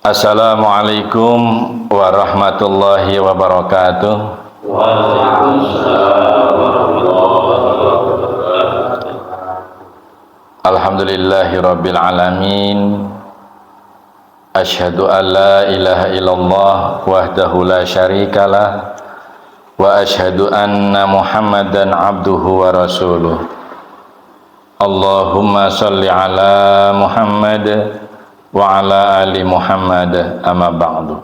Assalamualaikum warahmatullahi wabarakatuh. Waalaikumsalam warahmatullahi wabarakatuh. Alhamdulillahi rabbil alamin. Asyhadu an la ilaha illallah wahdahu la syarikalah wa asyhadu anna Muhammadan abduhu wa rasuluh. Allahumma shalli ala Muhammad wa ala ali Muhammad, amma ba'du.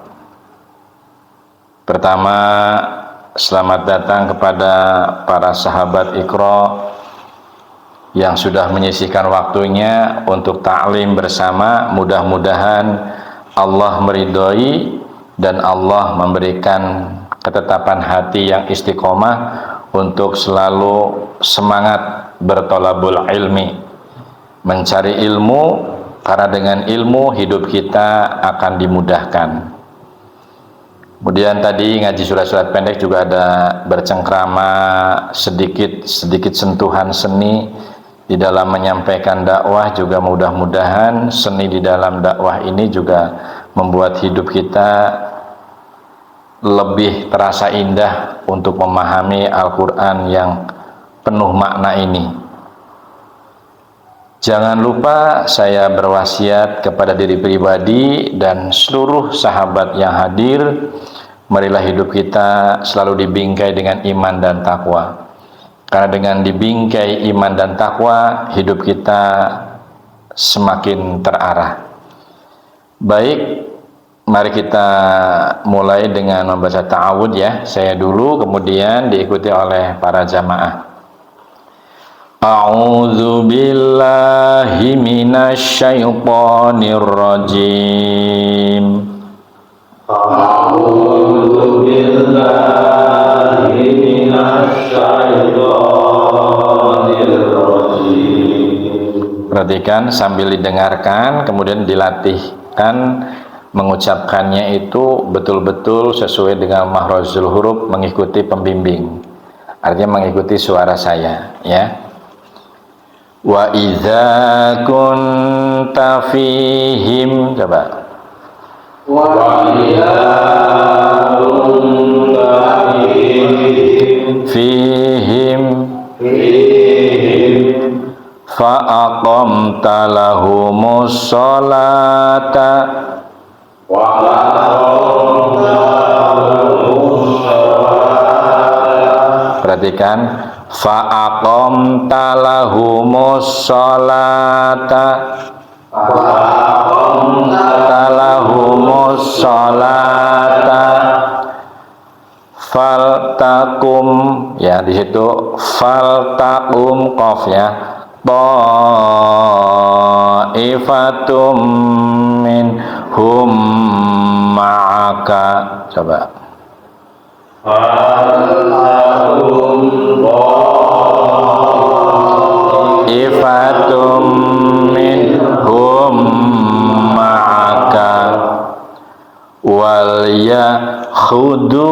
Pertama, selamat datang kepada para sahabat Iqra yang sudah menyisihkan waktunya untuk ta'lim bersama. Mudah-mudahan Allah meridhoi dan Allah memberikan ketetapan hati yang istiqomah untuk selalu semangat bertolabul ilmi, mencari ilmu, karena dengan ilmu hidup kita akan dimudahkan. Kemudian tadi ngaji surat-surat pendek juga ada bercengkrama sedikit sentuhan seni di dalam menyampaikan dakwah, juga mudah-mudahan seni di dalam dakwah ini juga membuat hidup kita lebih terasa indah untuk memahami Al-Quran yang penuh makna ini. Jangan lupa saya berwasiat kepada diri pribadi dan seluruh sahabat yang hadir, marilah hidup kita selalu dibingkai dengan iman dan takwa. Karena dengan dibingkai iman dan takwa, hidup kita semakin terarah. Baik, mari kita mulai dengan membaca ta'awud ya. Saya dulu, kemudian diikuti oleh para jamaah. A'udzu billahi minasyaitonir rajim. A'udzu billahi minasyaitonir rajim. Perhatikan sambil didengarkan, kemudian dilatihkan mengucapkannya itu betul-betul sesuai dengan makhrajul huruf, mengikuti pembimbing. Artinya mengikuti suara saya, ya. Wa idza kunta fihim, coba. Wa idza kunta Fihim fa aqamta lahumus sholata wa aqamta lahumus sholata. Perhatikan, fa'aqamta lahumus sholata, fa'aqamta lahumus sholata, faltakum, ya di situ faltakum qaf ya, ta'ifatum minhum ma'aka, coba. Ifatum minhum ma'aka wal yakhudu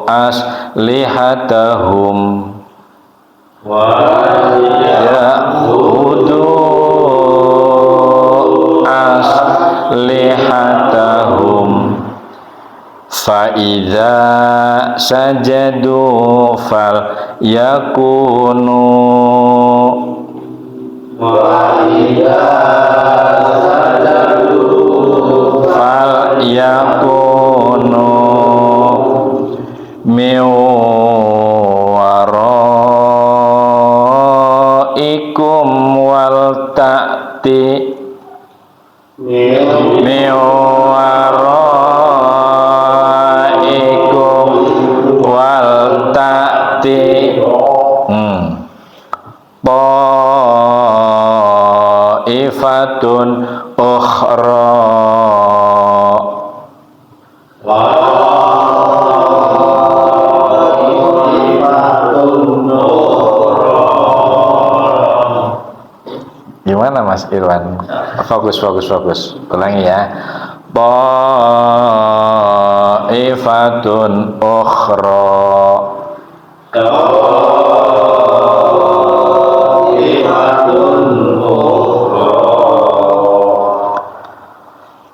aslihatahum wal yakhudu aslihatahum fa'idha sajadu fal yakunu Wa'idha sajadu fal yakunu min waraikum wal ta'ti min ta'ifatun ukhra. Gimana Mas Irwan? Fokus. Ulangi ya. Ta'ifatun ukhra.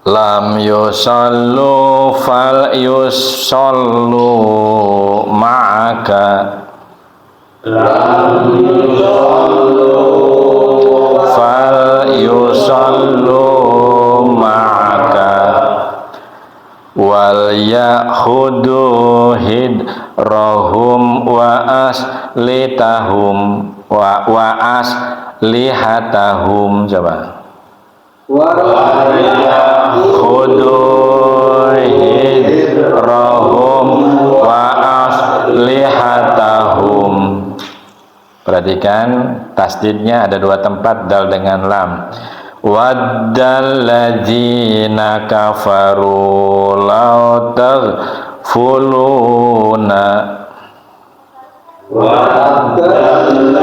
lam yusallu fal yusallu ma'aka lam yusallu fal yusallu ma'aka wal ya'khudu hidrahum wa aslitahum wa aslihatahum. Coba khudu hidrahum wa aslihatahum. Perhatikan tasdidnya ada dua tempat, dal dengan lam. Waddal ladzina kafaru law taghfuluna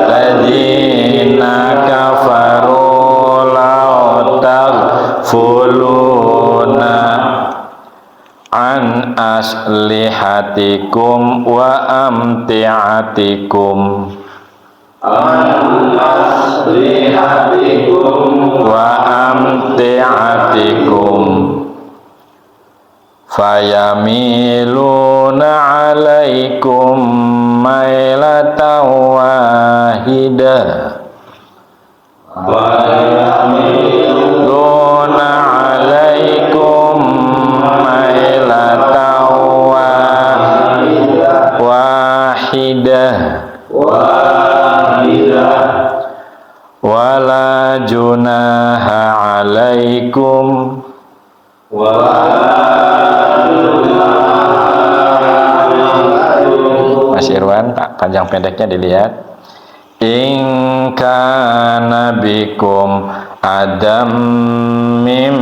ladzina kafaru fuluna an aslihatikum wa amti'atikum wa amti'atikum fayamiluna alaikum mailatan wahidah wala junaha alaikum Mas Irwan, panjang pendeknya dilihat. In kana bikum adam mim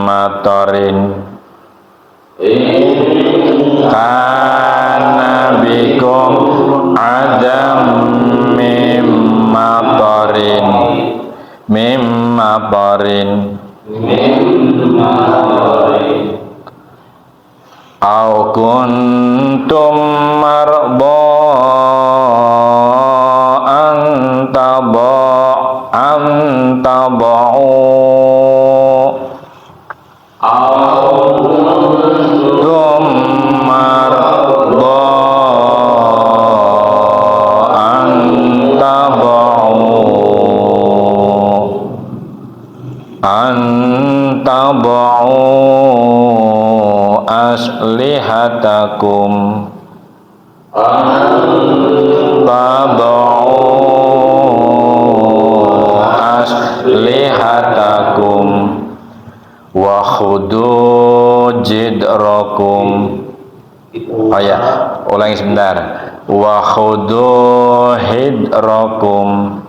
matorin kana bikum adam mim matorin au kuntum marbo antabau kuntum marbo antabau aslihatakum aslihatakum wa khudu jidrakum. Oh ya, ulangi sebentar. Wa khudu hidrakum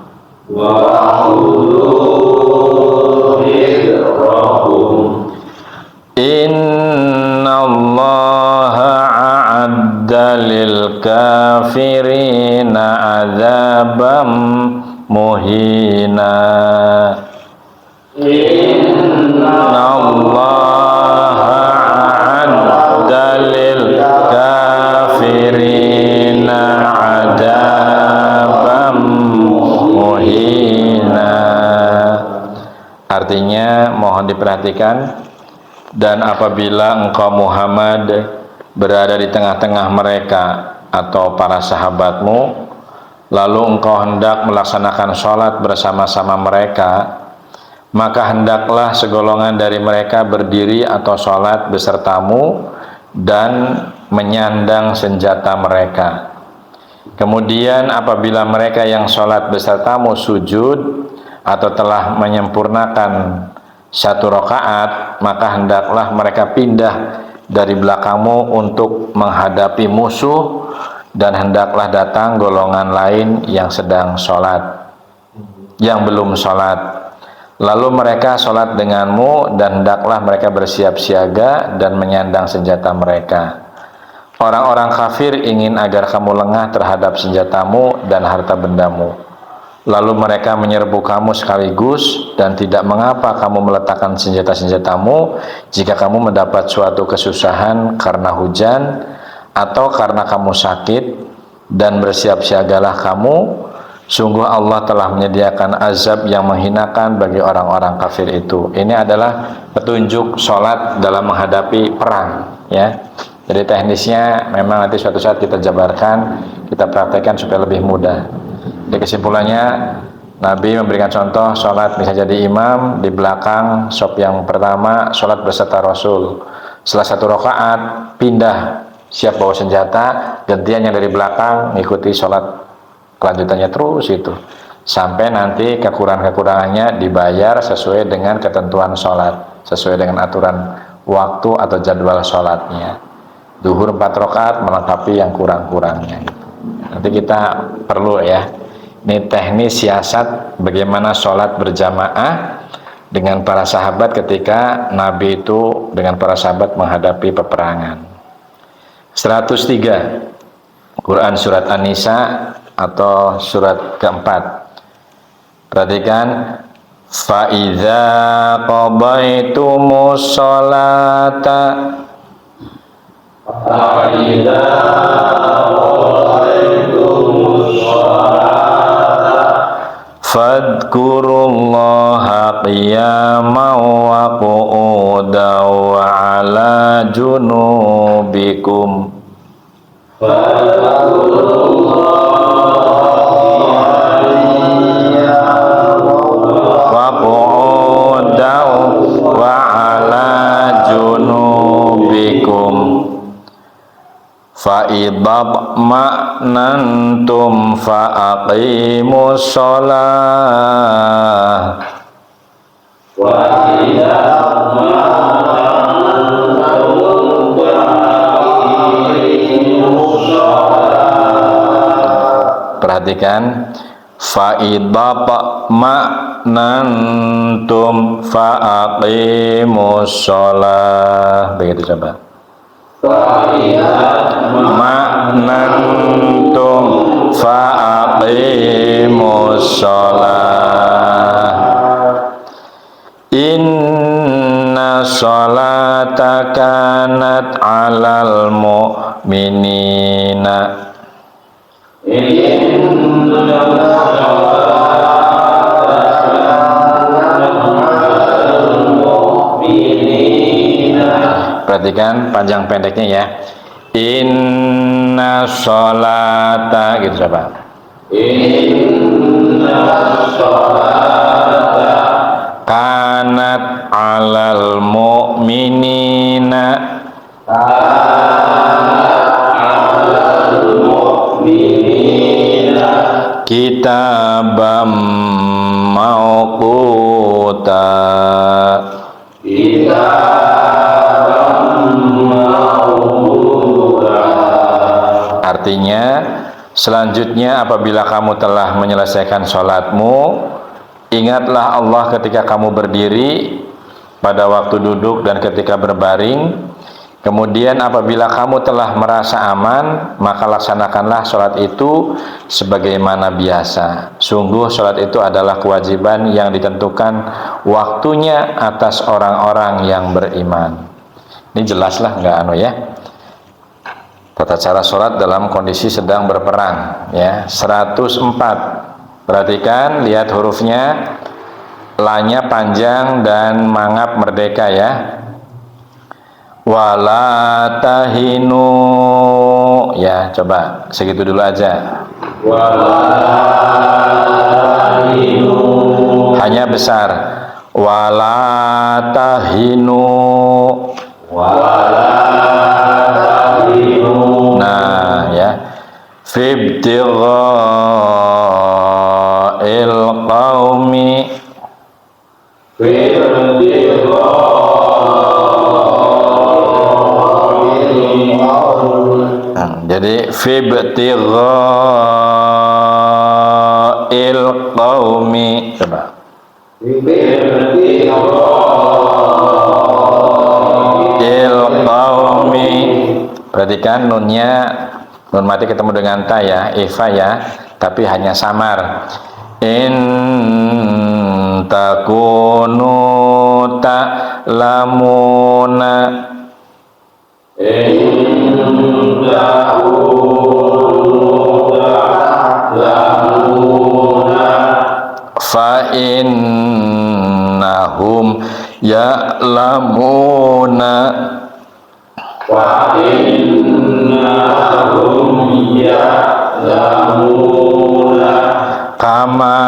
innallaha a'adda lil kafirina azabam muhina. Innallaha a'adda lil kafirina azabam muhina. Artinya mohon diperhatikan. Dan apabila engkau Muhammad berada di tengah-tengah mereka atau para sahabatmu, lalu engkau hendak melaksanakan sholat bersama-sama mereka, maka hendaklah segolongan dari mereka berdiri atau sholat besertamu dan menyandang senjata mereka. Kemudian apabila mereka yang sholat besertamu sujud atau telah menyempurnakan satu rakaat, maka hendaklah mereka pindah dari belakangmu untuk menghadapi musuh, dan hendaklah datang golongan lain yang sedang sholat, yang belum sholat. Lalu mereka sholat denganmu, dan hendaklah mereka bersiap siaga dan menyandang senjata mereka. Orang-orang kafir ingin agar kamu lengah terhadap senjatamu dan harta bendamu. Lalu mereka menyerbu kamu sekaligus, dan tidak mengapa kamu meletakkan senjata-senjatamu jika kamu mendapat suatu kesusahan karena hujan atau karena kamu sakit, dan bersiap siagalah kamu Sungguh Allah telah menyediakan azab yang menghinakan bagi orang-orang kafir itu. Ini adalah petunjuk sholat dalam menghadapi perang, ya. Jadi teknisnya memang nanti suatu saat kita jabarkan, kita praktekkan supaya lebih mudah. Jadi kesimpulannya, Nabi memberikan contoh sholat bisa jadi imam, di belakang sop yang pertama sholat beserta Rasul. Setelah 1 rakaat pindah, siap bawa senjata, gantian yang dari belakang mengikuti sholat kelanjutannya terus itu sampai nanti kekurangannya dibayar sesuai dengan ketentuan sholat, sesuai dengan aturan waktu atau jadwal sholatnya. Duhur 4 rakaat melengkapi yang kurang-kurangnya gitu. Nanti kita perlu ya, ini teknis siasat bagaimana sholat berjamaah dengan para sahabat ketika Nabi itu dengan para sahabat menghadapi peperangan. 103 Quran surat An-Nisa atau surat keempat. Perhatikan, fa idza qabaitumus sholata fadhkurullaha qiyaman wa qu'udan wa 'ala junubikum. Fa'idab ma'nantum fa'aqimus sholah perhatikan, fa'idab ma'nantum fa'aqimus sholah, begitu coba. Ma'nantum fa'aqimus sholah inna sholata kanat 'alal mu'minina perhatikan panjang pendeknya ya. Inna sholata gitu coba. Inna sholata kanat 'alal mu'minina kitabam mawquta. Artinya, selanjutnya apabila kamu telah menyelesaikan sholatmu, ingatlah Allah ketika kamu berdiri, pada waktu duduk dan ketika berbaring. Kemudian apabila kamu telah merasa aman, maka laksanakanlah sholat itu sebagaimana biasa. Sungguh sholat itu adalah kewajiban yang ditentukan waktunya atas orang-orang yang beriman. Ini jelaslah nggak ya? Tata cara sholat dalam kondisi sedang berperang ya. 104. Perhatikan, lihat hurufnya, lanya panjang dan mangap merdeka ya. Wala tahinu ya, coba segitu dulu aja. Wala tahinu hanya besar. Wala tahinu. Wala tahinu. Nah ya, fibtigha'il qaumi. Jadi fibtigha'il qaumi, coba. Il qaumi. Perhatikan nunnya, nun mati ketemu dengan ta ya, ifa ya, tapi hanya samar. In takunu ta'lamuna. innahum ya'lamuna wa innahum ya'lamuna kama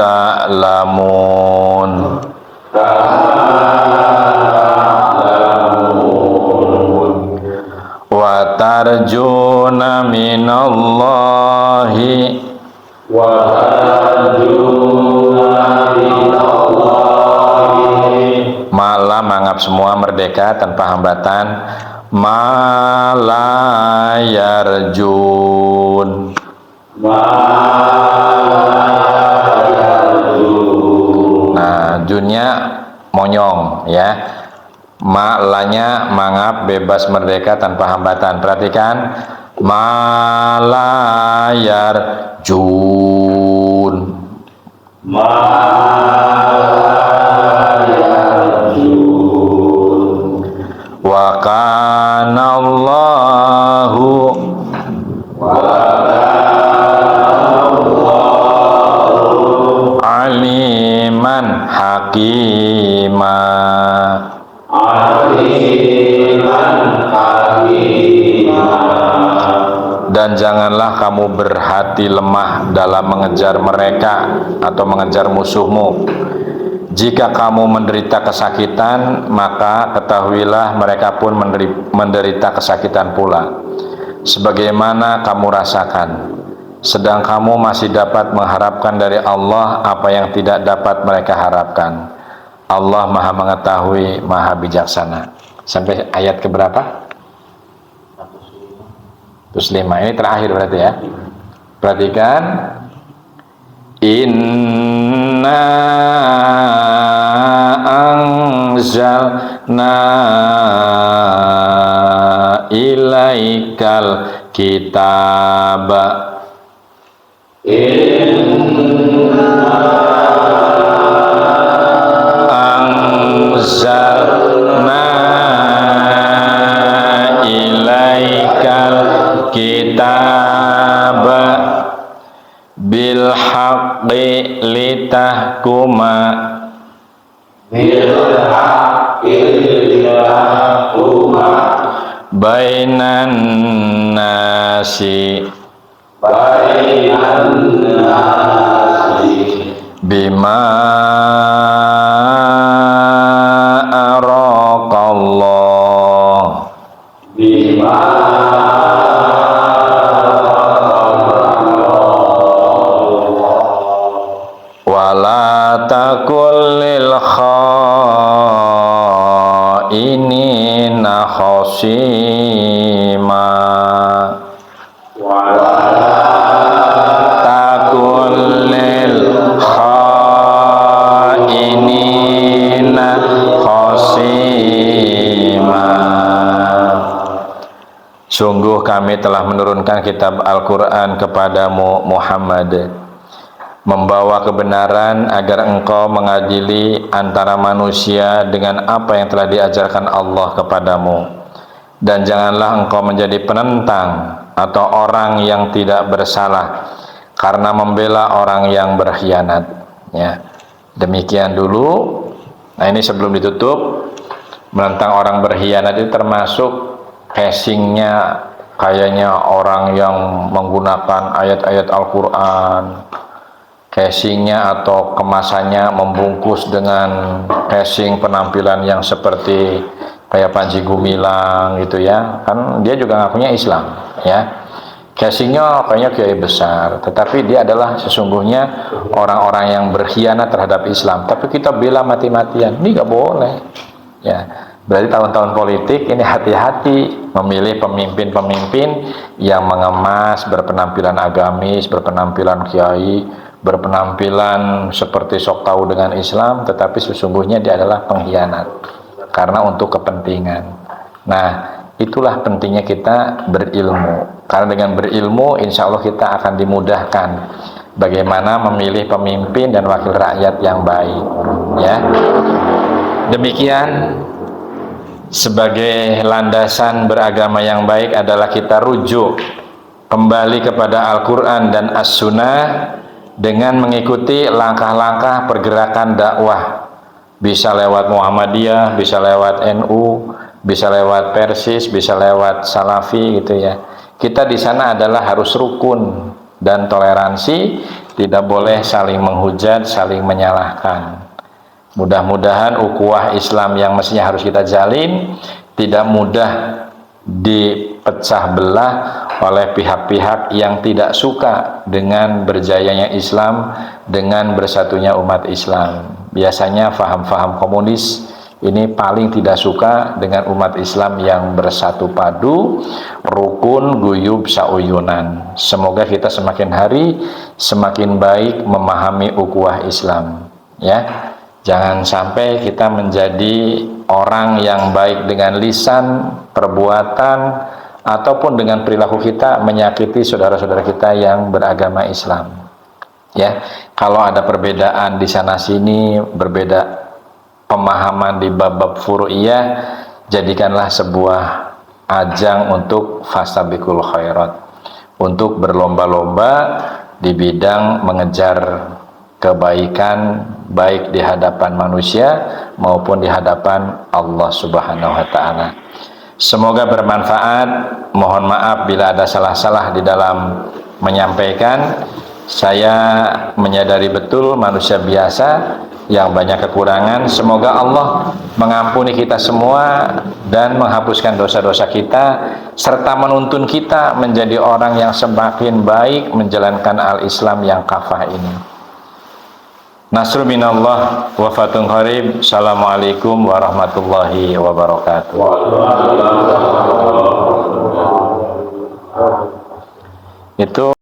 ta'lamun wa tarjuna minallahi wa tarjuna minallahi malah manggap semua merdeka tanpa hambatan malayarjun nah junnya monyong ya malanya mangap bebas merdeka tanpa hambatan. Perhatikan malayarjun wa kanallahu aliman hakima dan janganlah kamu berhati lemah dalam mengejar mereka atau mengejar musuhmu. Jika kamu menderita kesakitan, maka ketahuilah mereka pun menderita kesakitan pula, sebagaimana kamu rasakan. Sedang kamu masih dapat mengharapkan dari Allah apa yang tidak dapat mereka harapkan. Allah Maha Mengetahui, Maha Bijaksana. Sampai ayat keberapa? 105. Ini terakhir berarti ya. Perhatikan. Inna anzalna ilaikal kitaba anzalna ilaikal kitaba bil haqqi litahkuma bainan nasi bima araqallah wala takul lil khainina khasima takul lil khainina khasima. Sungguh kami telah menurunkan kitab Al-Quran kepadamu Muhammad, membawa kebenaran agar engkau mengadili antara manusia dengan apa yang telah diajarkan Allah kepadamu, dan janganlah engkau menjadi penentang atau orang yang tidak bersalah karena membela orang yang berkhianat ya. Demikian dulu. Nah, ini sebelum ditutup, menentang orang berkhianat itu termasuk casingnya kayaknya orang yang menggunakan ayat-ayat Al-Quran, casingnya atau kemasannya membungkus dengan casing penampilan yang seperti kayak Panji Gumilang gitu ya, kan dia juga ngakunya Islam ya. Casingnya kayaknya kiai besar, tetapi dia adalah sesungguhnya orang-orang yang berkhianat terhadap Islam. Tapi kita bela mati-matian, ini nggak boleh ya. Berarti tahun-tahun politik ini hati-hati memilih pemimpin-pemimpin yang mengemas, berpenampilan agamis, berpenampilan kiai, berpenampilan seperti sok tahu dengan Islam, tetapi sesungguhnya dia adalah pengkhianat karena untuk kepentingan. Nah, itulah pentingnya kita berilmu, karena dengan berilmu insya Allah kita akan dimudahkan bagaimana memilih pemimpin dan wakil rakyat yang baik ya. Demikian, sebagai landasan beragama yang baik adalah kita rujuk kembali kepada Al-Quran dan As-Sunnah dengan mengikuti langkah-langkah pergerakan dakwah bisa lewat Muhammadiyah, bisa lewat NU, bisa lewat Persis, bisa lewat Salafi gitu ya. Kita di sana adalah harus rukun dan toleransi, tidak boleh saling menghujat, saling menyalahkan. Mudah-mudahan ukhuwah Islam yang mestinya harus kita jalin tidak mudah dipecah belah oleh pihak-pihak yang tidak suka dengan berjayanya Islam, dengan bersatunya umat Islam. Biasanya faham-faham komunis ini paling tidak suka dengan umat Islam yang bersatu padu, rukun, guyub, sauyunan. Semoga kita semakin hari semakin baik memahami ukhuwah Islam, ya. Jangan sampai kita menjadi orang yang baik dengan lisan, perbuatan, ataupun dengan perilaku kita menyakiti saudara-saudara kita yang beragama Islam. Ya, kalau ada perbedaan di sana sini, berbeda pemahaman di bab-bab furu'iyah, jadikanlah sebuah ajang untuk fastabiqul khairat, untuk berlomba-lomba di bidang mengejar kebaikan, baik di hadapan manusia maupun di hadapan Allah Subhanahu wa Ta'ala. Semoga bermanfaat. Mohon maaf bila ada salah-salah di dalam menyampaikan. Saya menyadari betul manusia biasa yang banyak kekurangan. Semoga Allah mengampuni kita semua dan menghapuskan dosa-dosa kita, serta menuntun kita menjadi orang yang semakin baik menjalankan al-Islam yang kafah ini. Nasrul minallah wa fatun qarib. Assalamualaikum warahmatullahi wabarakatuh. Itu